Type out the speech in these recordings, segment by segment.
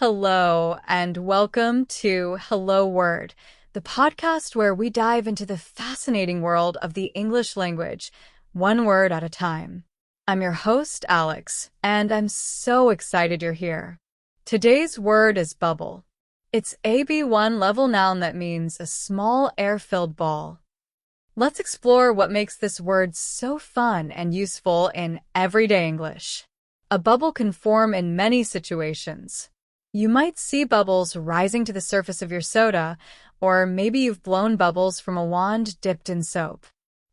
Hello, and welcome to Hello Word, the podcast where we dive into the fascinating world of the English language, one word at a time. I'm your host, Alex, and I'm so excited you're here. Today's word is bubble. It's a B1 level noun that means a small air-filled ball. Let's explore what makes this word so fun and useful in everyday English. A bubble can form in many situations. You might see bubbles rising to the surface of your soda, or maybe you've blown bubbles from a wand dipped in soap.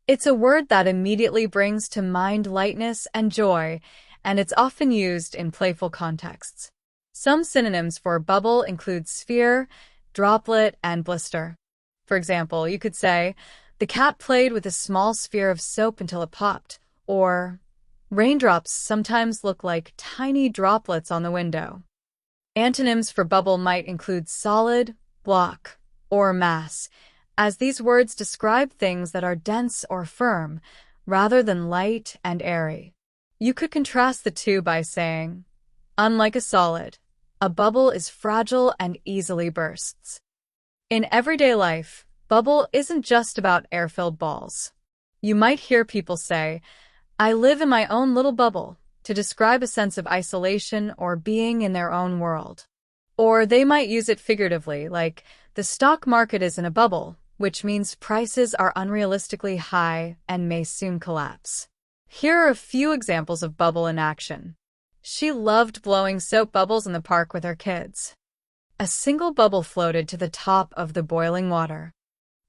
It's a word that immediately brings to mind lightness and joy, and it's often used in playful contexts. Some synonyms for bubble include sphere, droplet, and blister. For example, you could say, "The cat played with a small sphere of soap until it popped," or "Raindrops sometimes look like tiny droplets on the window." Antonyms for bubble might include solid, block, or mass, as these words describe things that are dense or firm, rather than light and airy. You could contrast the two by saying, unlike a solid, a bubble is fragile and easily bursts. In everyday life, bubble isn't just about air-filled balls. You might hear people say, "I live in my own little bubble," to describe a sense of isolation or being in their own world. Or they might use it figuratively, like, "The stock market is in a bubble," which means prices are unrealistically high and may soon collapse. Here are a few examples of bubble in action. She loved blowing soap bubbles in the park with her kids. A single bubble floated to the top of the boiling water.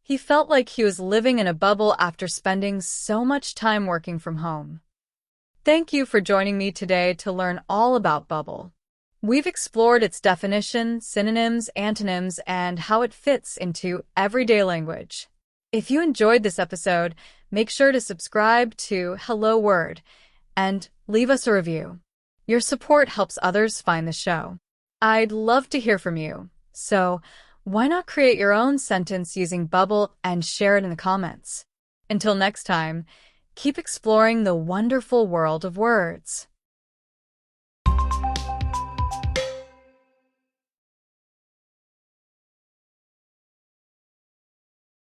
He felt like he was living in a bubble after spending so much time working from home. Thank you for joining me today to learn all about bubble. We've explored its definition, synonyms, antonyms, and how it fits into everyday language. If you enjoyed this episode, make sure to subscribe to Hello Word and leave us a review. Your support helps others find the show. I'd love to hear from you, so why not create your own sentence using bubble and share it in the comments? Until next time, keep exploring the wonderful world of words.